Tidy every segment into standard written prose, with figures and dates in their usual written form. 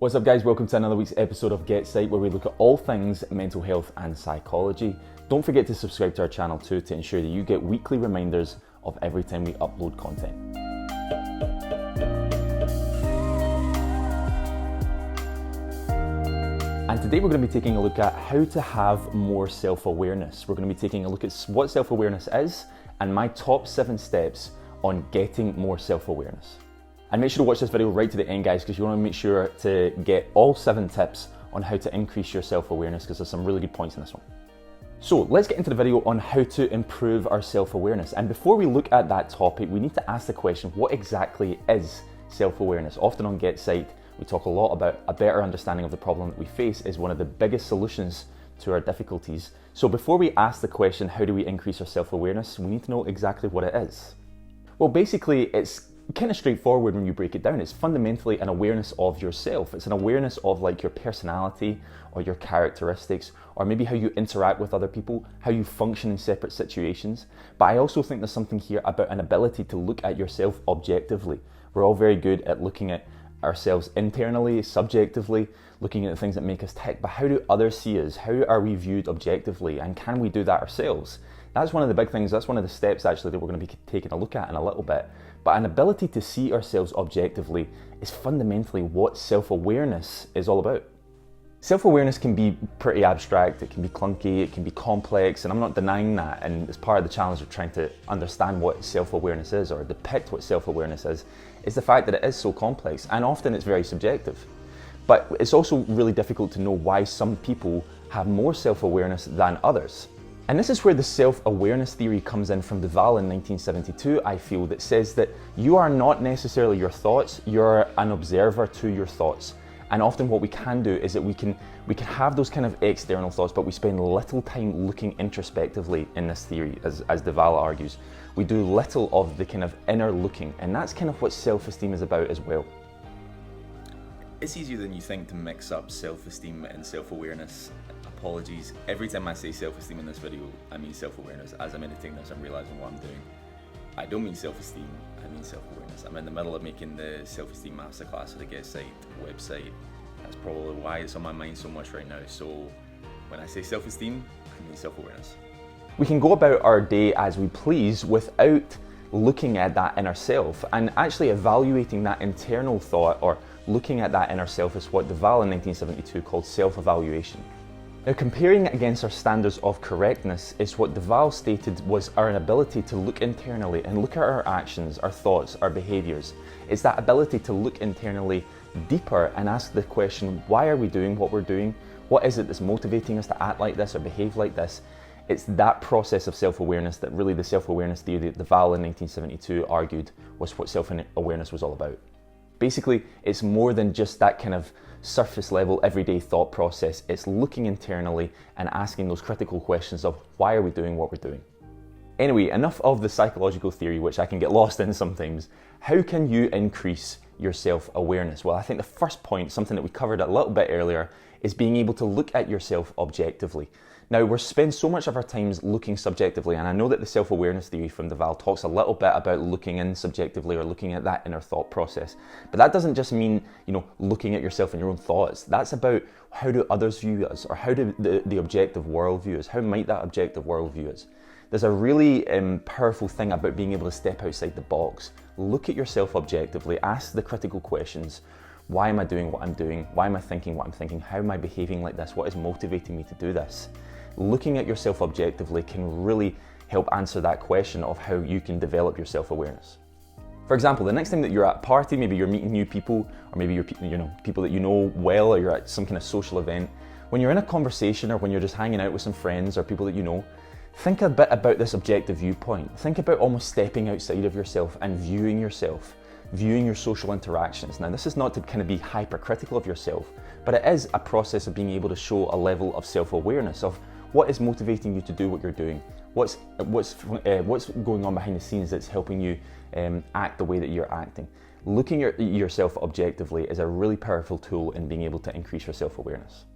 What's up guys, welcome to another week's episode of GetPsyched, where we look at all things mental health and psychology. Don't forget to subscribe to our channel too to ensure that you get weekly reminders of every time we upload content. And today we're going to be taking a look at how to have more self-awareness. We're going to be taking a look at what self-awareness is and my top 7 steps on getting more self-awareness. And make sure to watch this video right to the end, guys, because you want to make sure to get all 7 tips on how to increase your self-awareness, because there's some really good points in this one. So let's get into the video on how to improve our self-awareness. And before we look at that topic, we need to ask the question, what exactly is self-awareness? Often on GetPsyched, we talk a lot about a better understanding of the problem that we face is one of the biggest solutions to our difficulties. So before we ask the question, how do we increase our self-awareness, we need to know exactly what it is. Well, basically, it's kind of straightforward when you break it down. It's fundamentally an awareness of yourself. It's an awareness of like your personality or your characteristics, or maybe how you interact with other people, how you function in separate situations. But I also think there's something here about an ability to look at yourself objectively. We're all very good at looking at ourselves internally, subjectively, looking at the things that make us tick, but how do others see us? How are we viewed objectively? And can we do that ourselves? That's one of the big things, that's one of the steps actually that we're going to be taking a look at in a little bit. But an ability to see ourselves objectively is fundamentally what self-awareness is all about. Self-awareness can be pretty abstract, it can be clunky, it can be complex, and I'm not denying that, and it's part of the challenge of trying to understand what self-awareness is or depict what self-awareness is the fact that it is so complex, and often it's very subjective. But it's also really difficult to know why some people have more self-awareness than others. And this is where the self-awareness theory comes in from Duval in 1972, I feel, that says that you are not necessarily your thoughts, you're an observer to your thoughts. And often what we can do is that we can have those kind of external thoughts, but we spend little time looking introspectively in this theory, as Duval argues. We do little of the kind of inner looking, and that's kind of what self-esteem is about as well. It's easier than you think to mix up self-esteem and self-awareness. Apologies, every time I say self-esteem in this video, I mean self-awareness. As I'm editing this, I'm realizing what I'm doing. I don't mean self-esteem, I mean self-awareness. I'm in the middle of making the self-esteem masterclass for the GetPsyched website. That's probably why it's on my mind so much right now. So when I say self-esteem, I mean self-awareness. We can go about our day as we please without looking at that inner self, and actually evaluating that internal thought or looking at that inner self is what Duval in 1972 called self-evaluation. Now, comparing it against our standards of correctness is what Duval stated was our ability to look internally and look at our actions, our thoughts, our behaviours. It's that ability to look internally deeper and ask the question, why are we doing what we're doing? What is it that's motivating us to act like this or behave like this? It's that process of self-awareness that really the self-awareness theory that Duval in 1972 argued was what self-awareness was all about. Basically, it's more than just that kind of surface level everyday thought process. It's looking internally and asking those critical questions of why are we doing what we're doing? Anyway, enough of the psychological theory, which I can get lost in sometimes. How can you increase your self-awareness? Well, I think the first point, something that we covered a little bit earlier, is being able to look at yourself objectively. Now, we spend so much of our times looking subjectively, and I know that the self-awareness theory from Duval talks a little bit about looking in subjectively or looking at that inner thought process. But that doesn't just mean, looking at yourself and your own thoughts. That's about how do others view us, or how do the objective world view us? How might that objective world view us? There's a really powerful thing about being able to step outside the box. Look at yourself objectively, ask the critical questions. Why am I doing what I'm doing? Why am I thinking what I'm thinking? How am I behaving like this? What is motivating me to do this? Looking at yourself objectively can really help answer that question of how you can develop your self-awareness. For example, the next time that you're at a party, maybe you're meeting new people, or maybe you're people that you know well, or you're at some kind of social event, when you're in a conversation or when you're just hanging out with some friends or people that you know, think a bit about this objective viewpoint. Think about almost stepping outside of yourself and viewing yourself, viewing your social interactions. Now, this is not to kind of be hypercritical of yourself, but it is a process of being able to show a level of self-awareness of what is motivating you to do what you're doing, what's going on behind the scenes that's helping you act the way that you're acting. Looking at yourself objectively is a really powerful tool in being able to increase your self-awareness.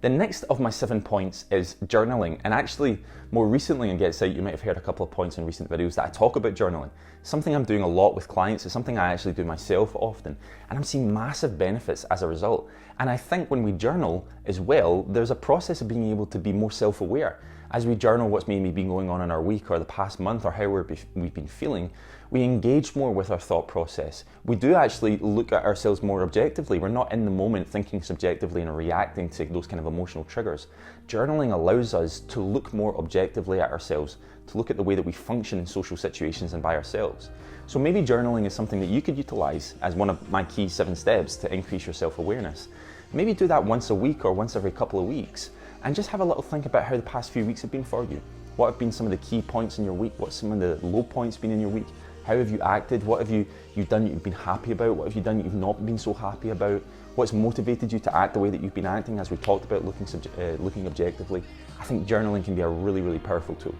The next of my 7 points is journaling. And actually, more recently in GetPsyched, you might have heard a couple of points in recent videos that I talk about journaling. Something I'm doing a lot with clients. It's something I actually do myself often. And I'm seeing massive benefits as a result. And I think when we journal as well, there's a process of being able to be more self-aware. As we journal what's maybe been going on in our week or the past month or how we've been feeling, we engage more with our thought process. We do actually look at ourselves more objectively. We're not in the moment thinking subjectively and reacting to those kind of emotional triggers. Journaling allows us to look more objectively at ourselves, to look at the way that we function in social situations and by ourselves. So maybe journaling is something that you could utilize as one of my key 7 steps to increase your self-awareness. Maybe do that once a week or once every couple of weeks, and just have a little think about how the past few weeks have been for you. What have been some of the key points in your week? What's some of the low points been in your week? How have you acted? What have you done that you've been happy about? What have you done that you've not been so happy about? What's motivated you to act the way that you've been acting, as we talked about looking objectively? I think journaling can be a really, really powerful tool.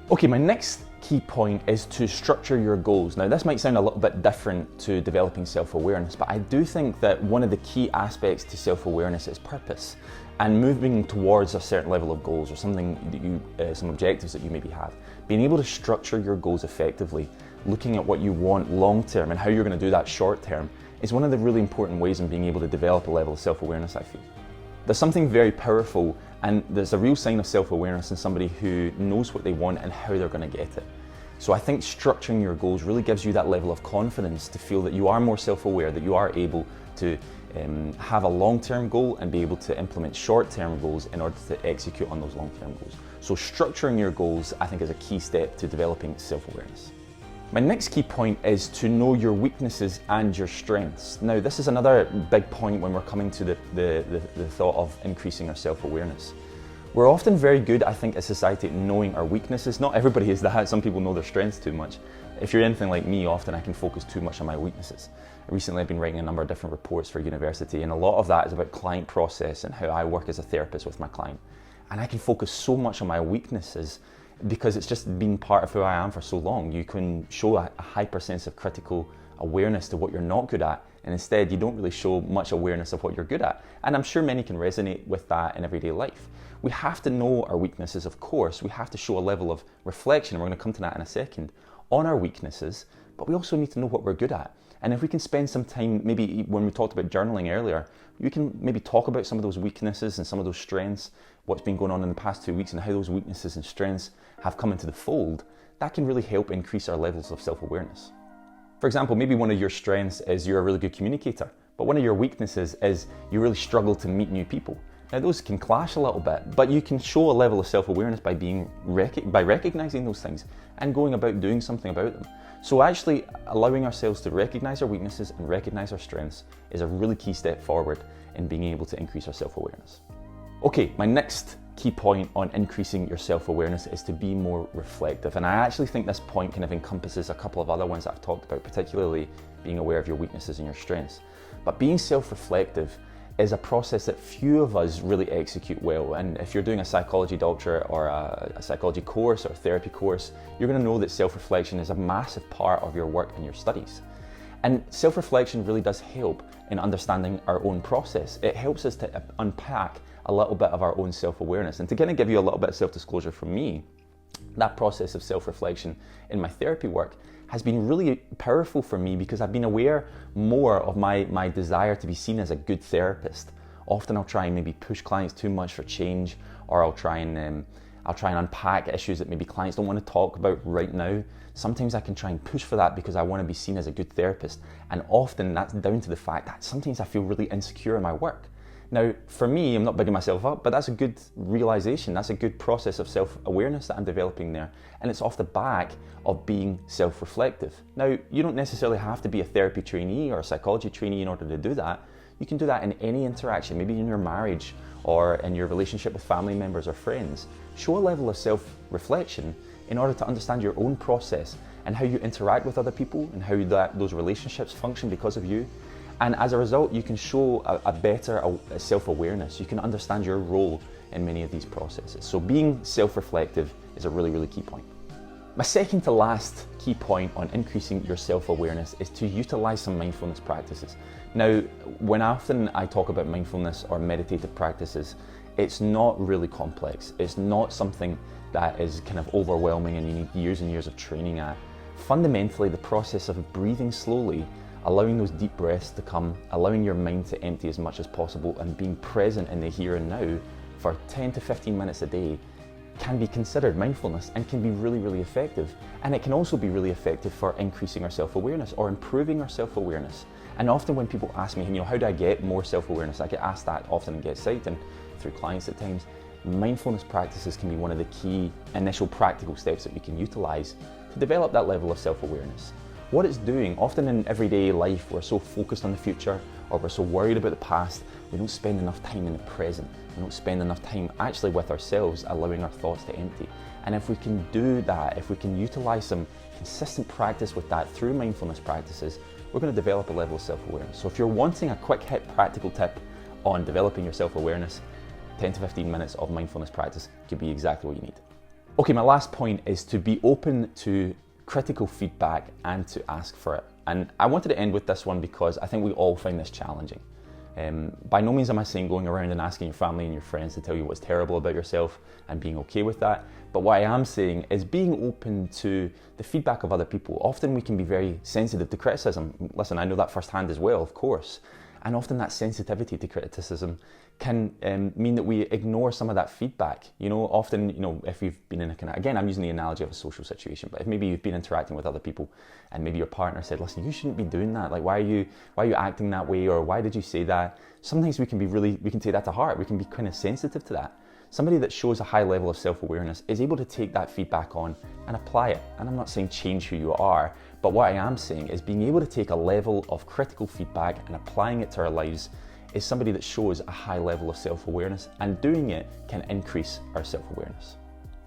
Okay, my next key point is to structure your goals. Now, this might sound a little bit different to developing self-awareness, but I do think that one of the key aspects to self-awareness is purpose and moving towards a certain level of goals or something that some objectives that you maybe have. Being able to structure your goals effectively, looking at what you want long-term and how you're going to do that short-term is one of the really important ways in being able to develop a level of self-awareness, I feel. There's something very powerful, and there's a real sign of self-awareness in somebody who knows what they want and how they're going to get it. So I think structuring your goals really gives you that level of confidence to feel that you are more self-aware, that you are able to have a long-term goal and be able to implement short-term goals in order to execute on those long-term goals. So structuring your goals, I think, is a key step to developing self-awareness. My next key point is to know your weaknesses and your strengths. Now, this is another big point when we're coming to the thought of increasing our self-awareness. We're often very good, I think, as society at knowing our weaknesses. Not everybody is that. Some people know their strengths too much. If you're anything like me, often I can focus too much on my weaknesses. Recently, I've been writing a number of different reports for university, and a lot of that is about client process and how I work as a therapist with my client. And I can focus so much on my weaknesses because it's just been part of who I am for so long. You can show a hyper sense of critical awareness to what you're not good at, and instead you don't really show much awareness of what you're good at. And I'm sure many can resonate with that in everyday life. We have to know our weaknesses, of course. We have to show a level of reflection, and we're going to come to that in a second, on our weaknesses, but we also need to know what we're good at. And if we can spend some time, maybe when we talked about journaling earlier, you can maybe talk about some of those weaknesses and some of those strengths, what's been going on in the past 2 weeks and how those weaknesses and strengths have come into the fold. That can really help increase our levels of self-awareness. For example, maybe one of your strengths is you're a really good communicator, but one of your weaknesses is you really struggle to meet new people. Now, those can clash a little bit, but you can show a level of self-awareness by recognizing those things and going about doing something about them. So actually allowing ourselves to recognize our weaknesses and recognize our strengths is a really key step forward in being able to increase our self-awareness. Okay, my next key point on increasing your self-awareness is to be more reflective. And I actually think this point kind of encompasses a couple of other ones that I've talked about, particularly being aware of your weaknesses and your strengths. But being self-reflective is a process that few of us really execute well. And if you're doing a psychology doctorate or a psychology course or a therapy course, you're going to know that self-reflection is a massive part of your work and your studies. And self-reflection really does help in understanding our own process. It helps us to unpack a little bit of our own self-awareness. And to kind of give you a little bit of self-disclosure from me, that process of self-reflection in my therapy work has been really powerful for me because I've been aware more of my desire to be seen as a good therapist. Often I'll try and maybe push clients too much for change, or I'll try and unpack issues that maybe clients don't want to talk about right now. Sometimes I can try and push for that because I want to be seen as a good therapist, and often that's down to the fact that sometimes I feel really insecure in my work. Now, for me, I'm not bigging myself up, but that's a good realization. That's a good process of self-awareness that I'm developing there. And it's off the back of being self-reflective. Now, you don't necessarily have to be a therapy trainee or a psychology trainee in order to do that. You can do that in any interaction, maybe in your marriage or in your relationship with family members or friends. Show a level of self-reflection in order to understand your own process and how you interact with other people and how those relationships function because of you. And as a result, you can show a better self-awareness. You can understand your role in many of these processes. So being self-reflective is a really, really key point. My second to last key point on increasing your self-awareness is to utilize some mindfulness practices. Now, when often I talk about mindfulness or meditative practices, It's not really complex. It's not something that is kind of overwhelming and you need years and years of training at. Fundamentally, the process of breathing slowly, allowing those deep breaths to come, allowing your mind to empty as much as possible, and being present in the here and now for 10 to 15 minutes a day can be considered mindfulness and can be really, really effective. And it can also be really effective for increasing our self-awareness or improving our self-awareness. And often when people ask me, how do I get more self-awareness? I get asked that often in GetPsyched and through clients at times. Mindfulness practices can be one of the key initial practical steps that we can utilize to develop that level of self-awareness. What it's doing, often in everyday life, we're so focused on the future or we're so worried about the past, we don't spend enough time in the present. We don't spend enough time actually with ourselves, allowing our thoughts to empty. And if we can do that, if we can utilize some consistent practice with that through mindfulness practices, we're going to develop a level of self-awareness. So if you're wanting a quick hit practical tip on developing your self-awareness, 10 to 15 minutes of mindfulness practice could be exactly what you need. Okay, my last point is to be open to critical feedback and to ask for it. And I wanted to end with this one because I think we all find this challenging. By no means am I saying going around and asking your family and your friends to tell you what's terrible about yourself and being okay with that. But what I am saying is being open to the feedback of other people. Often we can be very sensitive to criticism. Listen, I know that firsthand as well, of course. And often that sensitivity to criticism can mean that we ignore some of that feedback. Often, if you've been in a kind of, again, I'm using the analogy of a social situation, but if maybe you've been interacting with other people and maybe your partner said, listen, you shouldn't be doing that. Like, why are you acting that way? Or why did you say that? Sometimes we can take that to heart. We can be kind of sensitive to that. Somebody that shows a high level of self-awareness is able to take that feedback on and apply it. And I'm not saying change who you are, but what I am saying is being able to take a level of critical feedback and applying it to our lives is somebody that shows a high level of self-awareness, and doing it can increase our self-awareness.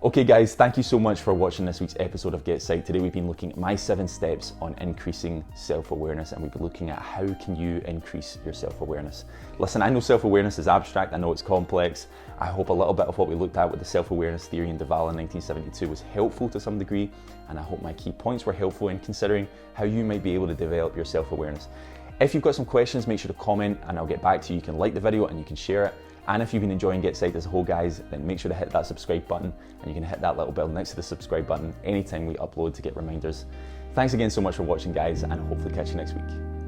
Okay guys, thank you so much for watching this week's episode of GetPsyched. Today we've been looking at my 7 steps on increasing self-awareness, and we've been looking at how can you increase your self-awareness. Listen, I know self-awareness is abstract, I know it's complex. I hope a little bit of what we looked at with the self-awareness theory in Deval in 1972 was helpful to some degree, and I hope my key points were helpful in considering how you might be able to develop your self-awareness. If you've got some questions, make sure to comment and I'll get back to you. You can like the video and you can share it. And if you've been enjoying GetPsyched as a whole, guys, then make sure to hit that subscribe button, and you can hit that little bell next to the subscribe button anytime we upload to get reminders. Thanks again so much for watching, guys, and hopefully catch you next week.